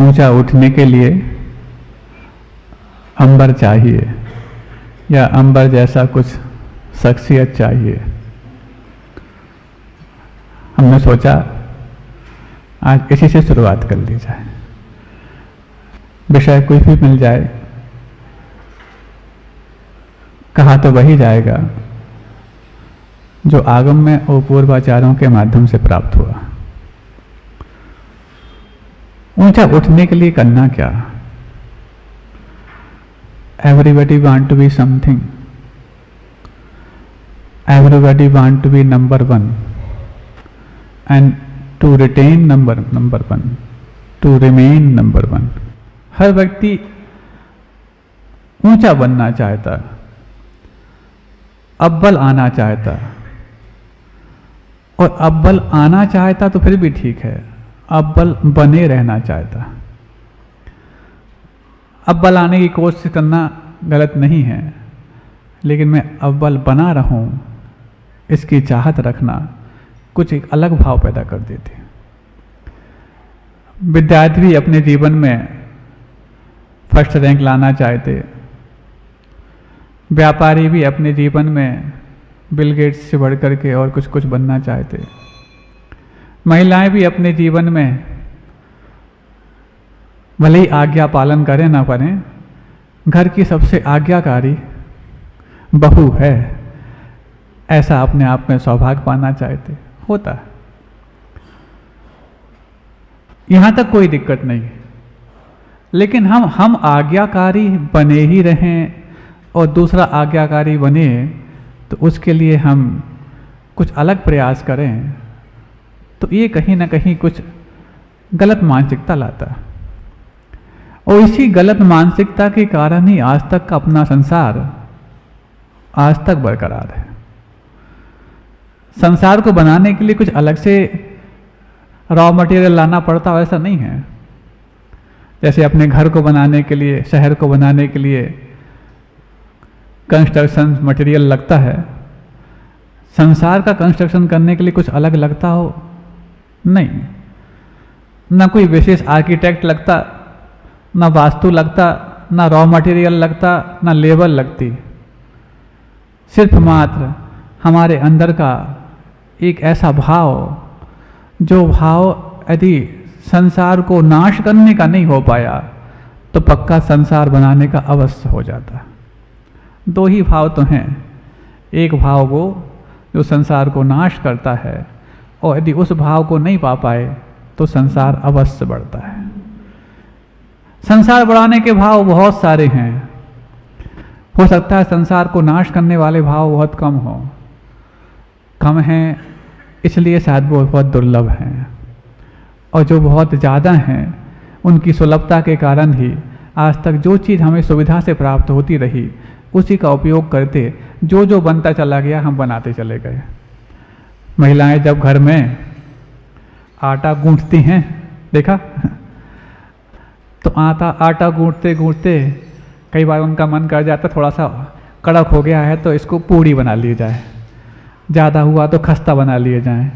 ऊंचा उठने के लिए अंबर चाहिए या अंबर जैसा कुछ शख्सियत चाहिए। हमने सोचा आज इसी से शुरुआत कर ली जाए। विषय कुछ भी मिल जाए, कहा तो वही जाएगा जो आगम में और पूर्वाचारों के माध्यम से प्राप्त हुआ। ऊंचा उठने के लिए करना क्या? Everybody want to be something, everybody want to be number one, and to retain number one, to remain number one. हर व्यक्ति ऊंचा बनना चाहता, अव्वल आना चाहता, और अव्वल आना चाहता तो फिर भी ठीक है, अव्वल बने रहना चाहता। अव्वल आने की कोशिश करना गलत नहीं है, लेकिन मैं अव्वल बना रहूं इसकी चाहत रखना कुछ एक अलग भाव पैदा कर देते। विद्यार्थी भी अपने जीवन में फर्स्ट रैंक लाना चाहते, व्यापारी भी अपने जीवन में बिल गेट्स से बढ़ करके और कुछ बनना चाहते, महिलाएं भी अपने जीवन में भले ही आज्ञा पालन करें ना करें, घर की सबसे आज्ञाकारी बहू है ऐसा अपने आप में सौभाग्य पाना चाहते। होता है, यहां तक कोई दिक्कत नहीं, लेकिन हम आज्ञाकारी बने ही रहें और दूसरा आज्ञाकारी बने तो उसके लिए हम कुछ अलग प्रयास करें तो ये कहीं ना कहीं कुछ गलत मानसिकता लाता। और इसी गलत मानसिकता के कारण ही आज तक का अपना संसार आज तक बरकरार है। संसार को बनाने के लिए कुछ अलग से रॉ मटेरियल लाना पड़ता, वैसा नहीं है। जैसे अपने घर को बनाने के लिए, शहर को बनाने के लिए कंस्ट्रक्शन मटेरियल लगता है, संसार का कंस्ट्रक्शन करने के लिए कुछ अलग लगता हो? नहीं। ना कोई विशेष आर्किटेक्ट लगता, ना वास्तु लगता, ना रॉ मटेरियल लगता, ना लेबर लगती। सिर्फ मात्र हमारे अंदर का एक ऐसा भाव, जो भाव यदि संसार को नाश करने का नहीं हो पाया तो पक्का संसार बनाने का अवश्य हो जाता। दो ही भाव तो हैं, एक भाव वो जो संसार को नाश करता है, और यदि उस भाव को नहीं पा पाए तो संसार अवश्य बढ़ता है। संसार बढ़ाने के भाव बहुत सारे हैं, हो सकता है संसार को नाश करने वाले भाव बहुत कम हैं, इसलिए शायद वो बहुत दुर्लभ हैं, और जो बहुत ज़्यादा हैं उनकी सुलभता के कारण ही आज तक जो चीज़ हमें सुविधा से प्राप्त होती रही उसी का उपयोग करते, जो बनता चला गया हम बनाते चले गए। महिलाएं जब घर में आटा गूंथती हैं, देखा तो आटा गूंथते गूंथते कई बार उनका मन कर जाता थोड़ा सा कड़क हो गया है तो इसको पूड़ी बना ली जाए, ज़्यादा हुआ तो खस्ता बना लिए जाए,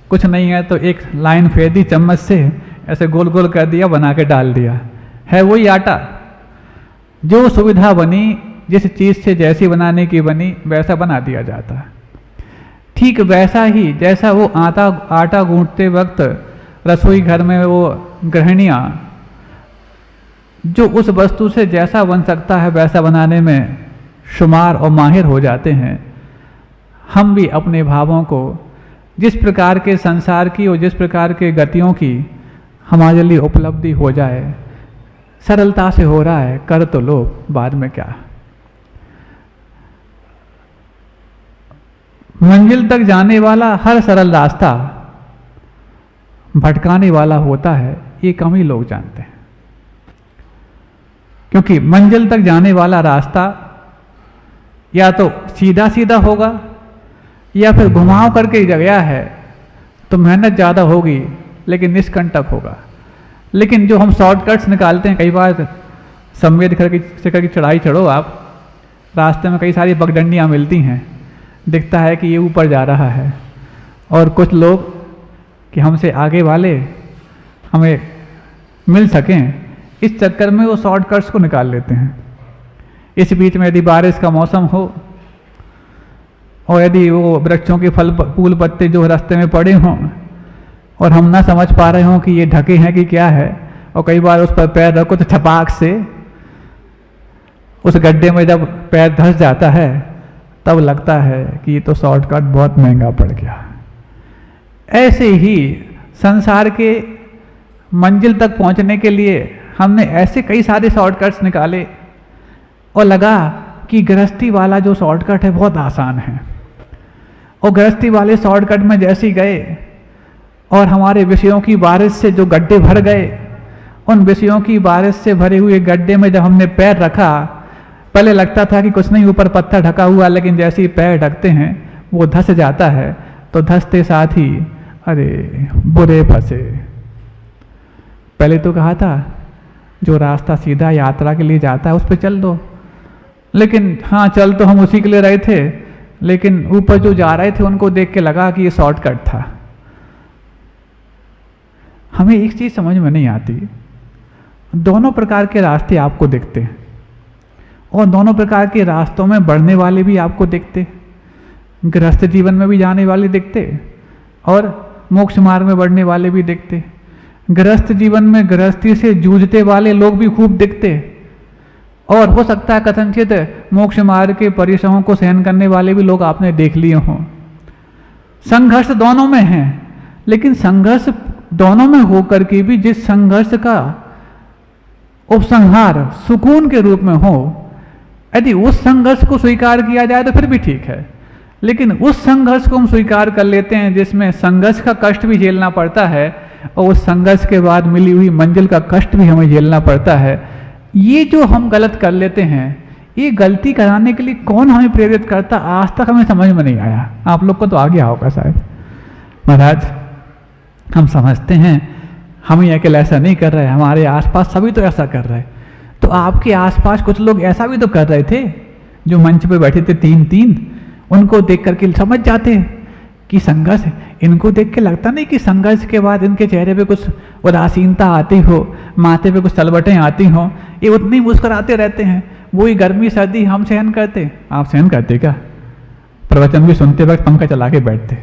कुछ नहीं है तो एक लाइन फेर दी चम्मच से, ऐसे गोल गोल कर दिया, बना के डाल दिया, है वही आटा। जो सुविधा बनी, जिस चीज़ से जैसी बनाने की बनी वैसा बना दिया जाता है। ठीक वैसा ही जैसा वो आटा गूंथते वक्त रसोई घर में वो गृहिणियाँ जो उस वस्तु से जैसा बन सकता है वैसा बनाने में शुमार और माहिर हो जाते हैं, हम भी अपने भावों को जिस प्रकार के संसार की और जिस प्रकार के गतियों की हमारे लिए उपलब्धि हो जाए, सरलता से हो रहा है, कर तो लो, बाद में क्या। मंजिल तक जाने वाला हर सरल रास्ता भटकाने वाला होता है, ये कम ही लोग जानते हैं। क्योंकि मंजिल तक जाने वाला रास्ता या तो सीधा सीधा होगा या फिर घुमाव करके गया है तो मेहनत ज़्यादा होगी लेकिन निष्कंटक होगा। लेकिन जो हम शॉर्टकट्स निकालते हैं, कई बार संवेद शिखर की चढ़ाई चढ़ो आप, रास्ते में कई सारी पगडंडियाँ मिलती हैं, दिखता है कि ये ऊपर जा रहा है, और कुछ लोग कि हमसे आगे वाले हमें मिल सकें इस चक्कर में वो शॉर्टकट्स को निकाल लेते हैं। इस बीच में यदि बारिश का मौसम हो और यदि वो वृक्षों के फल फूल पत्ते जो रास्ते में पड़े हों और हम ना समझ पा रहे हों कि ये ढके हैं कि क्या है, और कई बार उस पर पैर रखो तो छपाक से उस गड्ढे में जब पैर धंस जाता है तब लगता है कि ये तो शॉर्टकट बहुत महंगा पड़ गया। ऐसे ही संसार के मंजिल तक पहुंचने के लिए हमने ऐसे कई सारे शॉर्टकट्स निकाले और लगा कि गृहस्थी वाला जो शॉर्टकट है बहुत आसान है, और गृहस्थी वाले शॉर्टकट में जैसे ही गए और हमारे विषयों की बारिश से जो गड्ढे भर गए, उन विषयों की बारिश से भरे हुए गड्ढे में जब हमने पैर रखा, पहले लगता था कि कुछ नहीं ऊपर पत्थर ढका हुआ, लेकिन जैसे ही पैर ढकते हैं वो धंस जाता है, तो धंसते साथ ही अरे बुरे फंसे। पहले तो कहा था जो रास्ता सीधा यात्रा के लिए जाता है उस पर चल दो, लेकिन हाँ चल तो हम उसी के लिए रहे थे, लेकिन ऊपर जो जा रहे थे उनको देख के लगा कि ये शॉर्टकट था। हमें एक चीज समझ में नहीं आती, दोनों प्रकार के रास्ते आपको दिखते हैं और दोनों प्रकार के रास्तों में बढ़ने वाले भी आपको दिखते, गृहस्थ जीवन में भी जाने वाले दिखते और मोक्ष मार्ग में बढ़ने वाले भी दिखते। गृहस्थ जीवन में गृहस्थी से जूझते वाले लोग भी खूब दिखते, और हो सकता है कथनचित मोक्ष मार्ग के परिश्रमों को सहन करने वाले भी लोग आपने देख लिए हों। संघर्ष दोनों में है, लेकिन संघर्ष दोनों में होकर के भी जिस संघर्ष का उपसंहार सुकून के रूप में हो, यदि उस संघर्ष को स्वीकार किया जाए तो फिर भी ठीक है, लेकिन उस संघर्ष को हम स्वीकार कर लेते हैं जिसमें संघर्ष का कष्ट भी झेलना पड़ता है और उस संघर्ष के बाद मिली हुई मंजिल का कष्ट भी हमें झेलना पड़ता है, ये जो हम गलत कर लेते हैं, ये गलती कराने के लिए कौन हमें प्रेरित करता, आज तक हमें समझ में नहीं आया। आप लोग को तो आ गया होगा शायद। महाराज हम समझते हैं हम ही अकेले ऐसा नहीं कर रहे, हमारे आसपास सभी तो ऐसा कर रहे, तो आपके आसपास कुछ लोग ऐसा भी तो कर रहे थे जो मंच पे बैठे थे तीन तीन, उनको देख करके समझ जाते कि संघर्ष है। इनको देख के लगता नहीं कि संघर्ष के बाद इनके चेहरे पे कुछ उदासीनता आती हो, माथे पे कुछ तलवटें आती हो, ये उतनी मुस्कुराते रहते हैं। वही गर्मी सर्दी हम सहन करते, आप सहन करते क्या? प्रवचन भी सुनते वक्त पंखा चला के बैठते,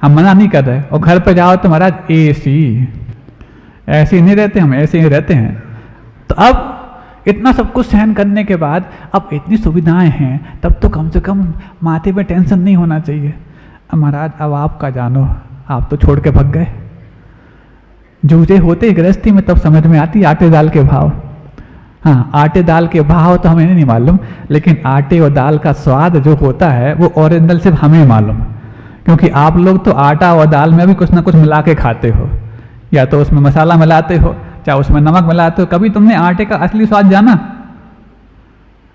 हम मना नहीं कर रहे, और घर पर जाओ तो महाराज एसी, ऐसे ही नहीं रहते, हम ऐसे ही रहते हैं। तो अब इतना सब कुछ सहन करने के बाद अब इतनी सुविधाएं हैं, तब तो कम से कम माथे पे टेंशन नहीं होना चाहिए। महाराज अब आपका जानो, आप तो छोड़ के भग गए। जूझे होते गृहस्थी में तब समझ में आती आटे दाल के भाव। हाँ, आटे दाल के भाव तो हमें नहीं मालूम, लेकिन आटे और दाल का स्वाद जो होता है वो ओरिजिनल सिर्फ हमें मालूम, क्योंकि आप लोग तो आटा और दाल में भी कुछ ना कुछ मिला के खाते हो, या तो उसमें मसाला मिलाते हो, चाहे उसमें नमक मिलाते हो। कभी तुमने आटे का असली स्वाद जाना?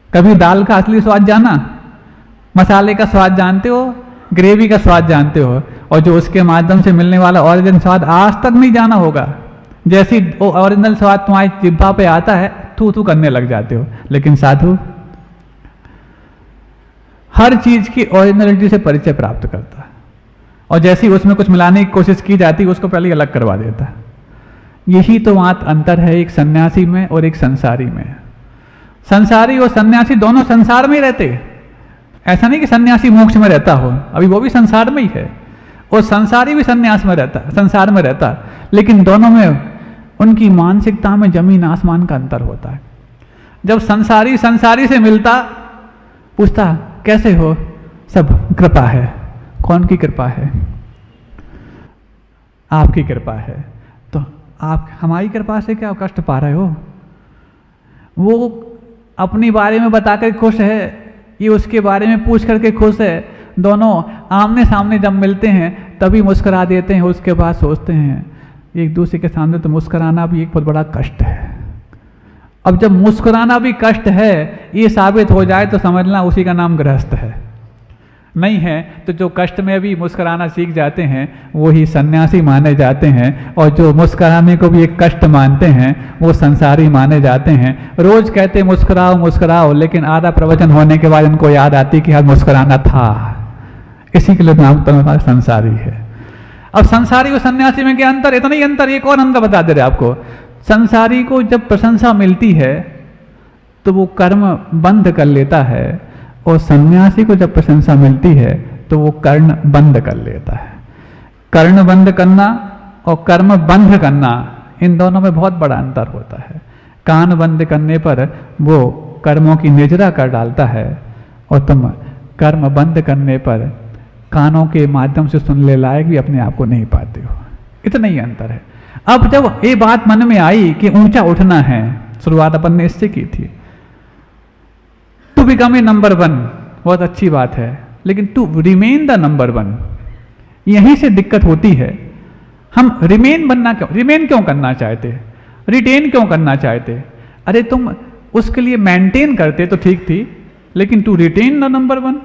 कभी दाल का असली स्वाद जाना? मसाले का स्वाद जानते हो, ग्रेवी का स्वाद जानते हो, और जो उसके माध्यम से मिलने वाला ओरिजिनल स्वाद आज तक नहीं जाना होगा। जैसी वो ओरिजिनल स्वाद तुम्हारी जिह्वा पे आता है, थू थू करने लग जाते हो। लेकिन साधु हर चीज की ओरिजिनलिटी से परिचय प्राप्त करता है, और जैसे ही उसमें कुछ मिलाने की कोशिश की जाती है उसको पहले अलग करवा देता है। यही तो मात्र अंतर है एक सन्यासी में और एक संसारी में। संसारी और सन्यासी दोनों संसार में ही रहते, ऐसा नहीं कि सन्यासी मोक्ष में रहता हो, अभी वो भी संसार में ही है, और संसारी भी संन्यास में रहता, संसार में रहता, लेकिन दोनों में उनकी मानसिकता में जमीन आसमान का अंतर होता है। जब संसारी संसारी से मिलता, पूछता कैसे हो, सब कृपा है। कौन की कृपा है? आपकी कृपा है। तो आप हमारी कृपा से क्या कष्ट पा रहे हो? वो अपनी बारे में बताकर खुश है, ये उसके बारे में पूछ करके खुश है। दोनों आमने सामने जब मिलते हैं तभी मुस्कुरा देते हैं, उसके बाद सोचते हैं एक दूसरे के सामने तो मुस्कुराना भी एक बहुत बड़ा कष्ट है। अब जब मुस्कुराना भी कष्ट है, ये साबित हो जाए तो समझना उसी का नाम गृहस्थ है। नहीं है तो जो कष्ट में भी मुस्कुराना सीख जाते हैं वही सन्यासी माने जाते हैं, और जो मुस्कुराने को भी एक कष्ट मानते हैं वो संसारी माने जाते हैं। रोज कहते मुस्कुराओ मुस्कुराओ, लेकिन आधा प्रवचन होने के बाद इनको याद आती कि हाँ मुस्कुराना था, इसी के लिए नाम तो संसारी है। अब संसारी और सन्यासी में क्या अंतर? इतना ही अंतर, एक और अंतर बता दे रहे आपको। संसारी को जब प्रशंसा मिलती है तो वो कर्म बंद कर लेता है, और सन्यासी को जब प्रशंसा मिलती है तो वो कर्ण बंद कर लेता है। कर्ण बंद करना और कर्म बंद करना, इन दोनों में बहुत बड़ा अंतर होता है। कान बंद करने पर वो कर्मों की निजरा कर डालता है, और तुम कर्म बंद करने पर कानों के माध्यम से सुनने लायक भी अपने आप को नहीं पाते हो। इतना ही अंतर है। अब जब ये बात मन में आई कि ऊंचा उठना है, शुरुआत अपन ने इससे की थी, टू बिकम ए नंबर 1, बहुत अच्छी बात है, लेकिन टू रिमेन द नंबर 1, यहीं से दिक्कत होती है। हम रिमेन क्यों करना चाहते, रिटेन क्यों करना चाहते? अरे तुम उसके लिए मेंटेन करते तो ठीक थी, लेकिन टू रिटेन द नंबर 1,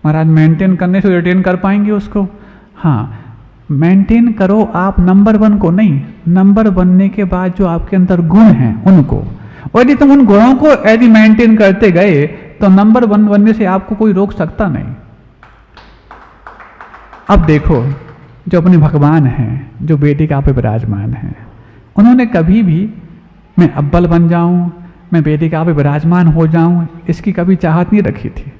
महाराज मेंटेन करने से रिटेन कर पाएंगे उसको? हाँ, मेंटेन करो आप नंबर 1 को नहीं, नंबर बनने के बाद जो आपके अंदर गुण हैं उनको। और यदि तुम उन गुणों को यदि मेंटेन करते गए तो नंबर 1 बनने से आपको कोई रोक सकता नहीं। अब देखो, जो अपने भगवान हैं, जो वेदिका पे विराजमान हैं, उन्होंने कभी भी मैं अव्वल बन जाऊं, मैं वेदिका पे विराजमान हो जाऊं, इसकी कभी चाहत नहीं रखी थी।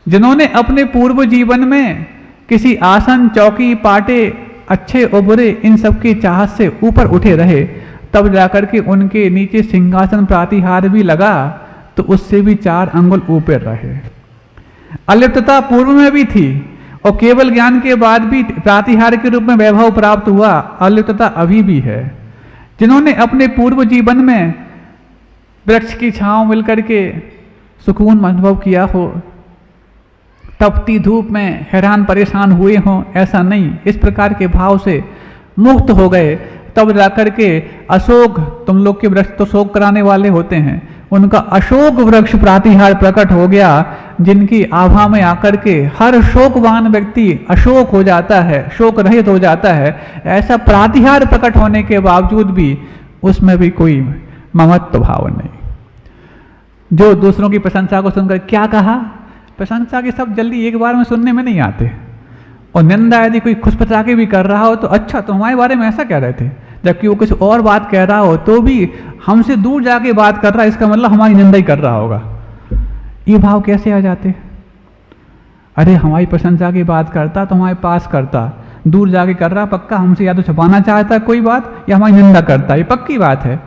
जिन्होंने अपने पूर्व जीवन में किसी आसन, चौकी, पाटे, अच्छे और बुरे, इन सब की चाहत से ऊपर उठे रहे, तब जाकर के उनके नीचे सिंहासन प्रातिहार भी लगा तो उससे भी 4 अंगुल ऊपर रहे। अलिप्तता पूर्व में भी थी, और केवल ज्ञान के बाद भी प्रातिहार के रूप में वैभव प्राप्त हुआ, अलिप्तता अभी भी है। जिन्होंने अपने पूर्व जीवन में वृक्ष की छांव मिलकर के सुकून अनुभव किया हो, तपती धूप में हैरान परेशान हुए हों, ऐसा नहीं, इस प्रकार के भाव से मुक्त हो गए, तब जाकर के अशोक, तुम लोग के वृक्ष तो शोक कराने वाले होते हैं, उनका अशोक वृक्ष प्रातिहार प्रकट हो गया, जिनकी आभा में आकर के हर शोकवान व्यक्ति अशोक हो जाता है, शोक रहित हो जाता है। ऐसा प्रातिहार प्रकट होने के बावजूद भी उसमें भी कोई ममत्व भाव नहीं। जो दूसरों की प्रशंसा को सुनकर क्या कहा, प्रशंसा के शब्द जल्दी एक बार में सुनने में नहीं आते, और निंदा यदि कोई खुश पचा के भी कर रहा हो तो अच्छा तो हमारे बारे में ऐसा कह रहे थे, जबकि वो कुछ और बात कह रहा हो तो भी हमसे दूर जाके बात कर रहा है, इसका मतलब हमारी निंदा ही कर रहा होगा। ये भाव कैसे आ जाते? अरे हमारी प्रशंसा की बात करता तो हमारे पास करता, दूर जाके कर रहा, पक्का हमसे या तो छुपाना चाहता है कोई बात, या हमारी निंदा करता, ये पक्की बात है।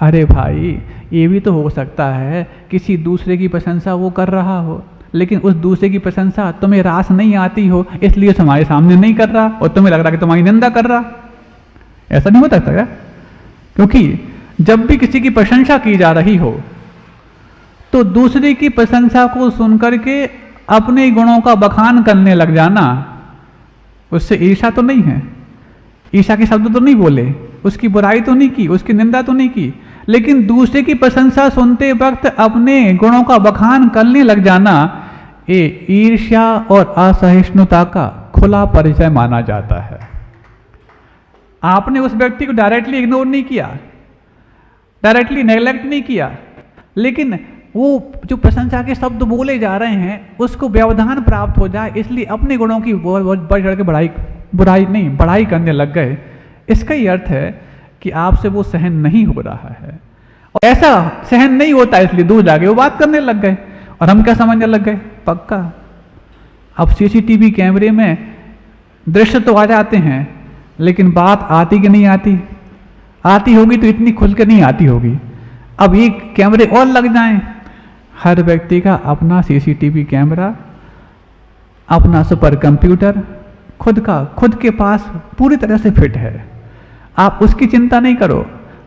अरे भाई, ये भी तो हो सकता है किसी दूसरे की प्रशंसा वो कर रहा हो, लेकिन उस दूसरे की प्रशंसा तुम्हें रास नहीं आती हो, इसलिए तुम्हारे सामने नहीं कर रहा और तुम्हें लग रहा कि तुम्हारी निंदा कर रहा। ऐसा नहीं हो सकता क्या? क्योंकि जब भी किसी की प्रशंसा की जा रही हो तो दूसरे की प्रशंसा को सुनकर के अपने गुणों का बखान करने लग जाना, उससे ईर्ष्या तो नहीं है, ईर्ष्या के शब्द तो नहीं बोले, उसकी बुराई तो नहीं की, उसकी निंदा तो नहीं की, लेकिन दूसरे की प्रशंसा सुनते वक्त अपने गुणों का बखान करने लग जाना, ये ईर्ष्या और असहिष्णुता का खुला परिचय माना जाता है। आपने उस व्यक्ति को डायरेक्टली इग्नोर नहीं किया, डायरेक्टली नेग्लेक्ट नहीं किया, लेकिन वो जो प्रशंसा के शब्द बोले जा रहे हैं उसको व्यवधान प्राप्त हो जाए, इसलिए अपने गुणों की बढ़ चढ़ के बढ़ाई करने लग गए। इसका ही अर्थ है कि आपसे वो सहन नहीं हो रहा है, और ऐसा सहन नहीं होता इसलिए दूर जाके वो बात करने लग गए, और हम क्या समझने लग गए, पक्का अब सीसीटीवी कैमरे में दृश्य तो आ जाते हैं, लेकिन बात आती कि नहीं आती? आती होगी तो इतनी खुल के नहीं आती होगी। अब ये कैमरे और लग जाएं, हर व्यक्ति का अपना सीसीटीवी कैमरा, अपना सुपर कंप्यूटर खुद के पास पूरी तरह से फिट है। आप उसकी चिंता नहीं करो,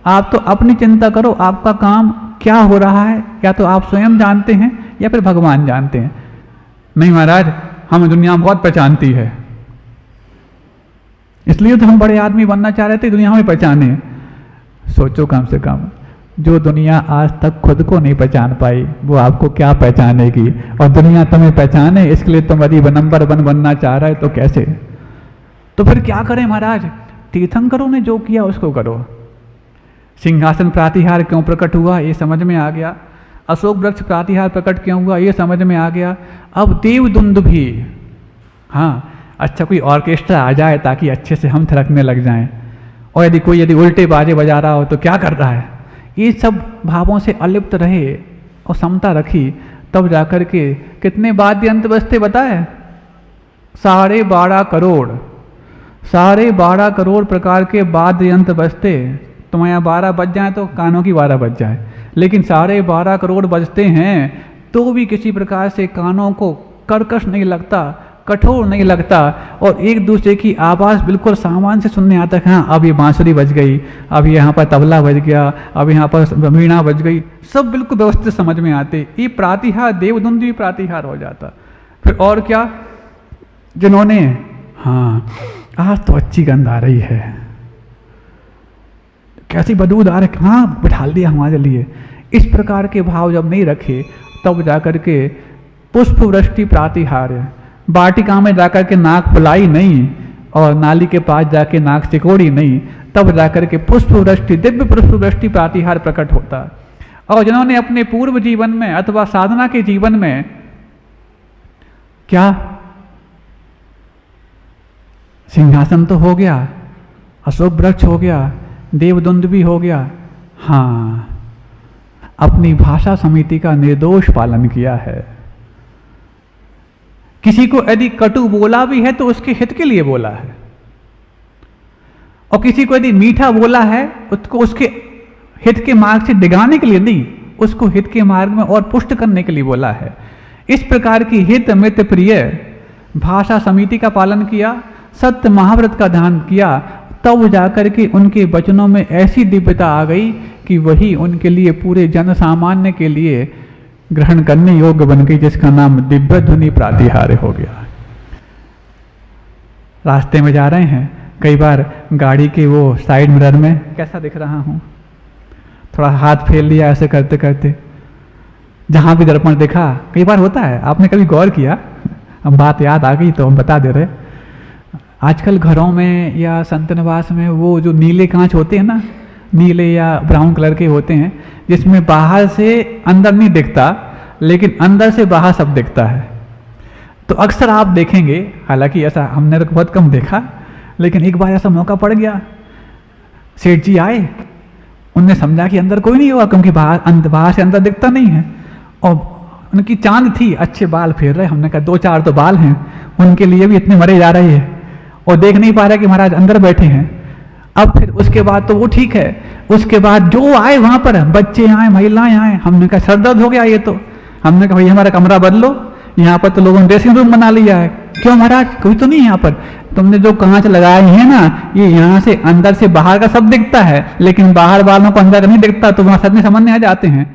आप तो अपनी चिंता करो, आपका काम क्या हो रहा है या तो आप स्वयं जानते हैं या फिर भगवान जानते हैं। नहीं महाराज, हमें दुनिया बहुत पहचानती है, इसलिए तो हम बड़े आदमी बनना चाह रहे थे, दुनिया हमें पहचाने। सोचो, कम से कम जो दुनिया आज तक खुद को नहीं पहचान पाई वो आपको क्या पहचानेगी, और दुनिया तुम्हें पहचाने इसके लिए तुम यदि नंबर 1 बनना चाह रहे तो कैसे? तो फिर क्या करें महाराज? तीर्थंकरों ने जो किया उसको करो। सिंहासन प्रातिहार क्यों प्रकट हुआ ये समझ में आ गया, अशोक वृक्ष प्रातिहार प्रकट क्यों हुआ ये समझ में आ गया। अब देवदुंद भी, हाँ अच्छा कोई ऑर्केस्ट्रा आ जाए ताकि अच्छे से हम थिरकने लग जाएं, और यदि उल्टे बाजे बजा रहा हो तो क्या कर रहा है। ये सब भावों से अलिप्त रहे और समता रखी, तब जाकर के कितने वाद्य यंत्र बजते बताए? 12.5 करोड़ प्रकार के वाद्य यंत्र बजते। तुम्हारे यहाँ 12 बज जाए तो कानों की 12 बज जाए, लेकिन 12.5 करोड़ बजते हैं तो भी किसी प्रकार से कानों को कर्कश नहीं लगता, कठोर नहीं लगता, और एक दूसरे की आवाज़ बिल्कुल सामान्य से सुनने आता है। हाँ, अब ये बांसुरी बज गई, अब यहाँ पर तबला बज गया, अब यहाँ पर वीणा बज गई, सब बिल्कुल व्यवस्थित समझ में आते। ये प्रातिहार देवदुंदुभी प्रातिहार हो जाता। फिर और क्या, जिन्होंने हाँ आज तो अच्छी गंध आ रही है, कैसी बदबूदार है, हाँ बिठा दिया हमारे लिए, इस प्रकार के भाव जब नहीं रखे तब जाकर के पुष्प वृष्टि प्रातिहार, वाटिका में जाकर के नाक फुलाई नहीं और नाली के पास जाके नाक सिकोड़ी नहीं, तब जाकर के पुष्प वृष्टि, दिव्य पुष्प वृष्टि प्रातिहार प्रकट होता। और जिन्होंने अपने पूर्व जीवन में अथवा साधना के जीवन में क्या, सिंहासन तो हो गया, अशोक वृक्ष हो गया, देवदुंदुभी हो गया, हाँ अपनी भाषा समिति का निर्दोष पालन किया है। किसी को यदि कटु बोला भी है तो उसके हित के लिए बोला है, और किसी को यदि मीठा बोला है उसको उसके हित के मार्ग से डिगाने के लिए नहीं, उसको हित के मार्ग में और पुष्ट करने के लिए बोला है। इस प्रकार की हित मित प्रिय भाषा समिति का पालन किया, सत्य महाव्रत का ध्यान किया, तब जाकर के उनके वचनों में ऐसी दिव्यता आ गई कि वही उनके लिए पूरे जन सामान्य के लिए ग्रहण करने योग्य बन गई, जिसका नाम दिव्य ध्वनि प्रातिहार्य हो गया। रास्ते में जा रहे हैं, कई बार गाड़ी के वो साइड मिरर में कैसा दिख रहा हूँ, थोड़ा हाथ फेर लिया ऐसे करते करते, जहाँ भी दर्पण दिखा, कई बार होता है, आपने कभी गौर किया? हम बात याद आ गई तो हम बता दे रहे। आजकल घरों में या संत निवास में वो जो नीले कांच होते हैं ना, नीले या ब्राउन कलर के होते हैं, जिसमें बाहर से अंदर नहीं दिखता लेकिन अंदर से बाहर सब दिखता है। तो अक्सर आप देखेंगे, हालांकि ऐसा हमने तो बहुत कम देखा, लेकिन एक बार ऐसा मौका पड़ गया, सेठ जी आए, उनने समझा कि अंदर कोई नहीं होगा क्योंकि बाहर से अंदर दिखता नहीं है, और उनकी चांद थी, अच्छे बाल फेर रहे। हमने कहा 2-4 तो बाल हैं, उनके लिए भी इतने मरे जा रही है, और देख नहीं पा रहे कि महाराज अंदर बैठे हैं। अब फिर उसके बाद तो वो ठीक है, उसके बाद जो आए वहां पर, बच्चे आए, महिलाएं आए, हमने कहा सर दर्द हो गया ये तो। हमने कहा भाई हमारा कमरा बदलो, यहाँ पर तो लोगों ने ड्रेसिंग रूम बना लिया है। क्यों महाराज, कोई तो नहीं यहाँ पर, तुमने जो कांच लगाए हैं ना, ये यहाँ से अंदर से बाहर का सब दिखता है, लेकिन बाहर वालों को अंदर का नहीं दिखता, तो वहां सच में समझ में आ जाते हैं।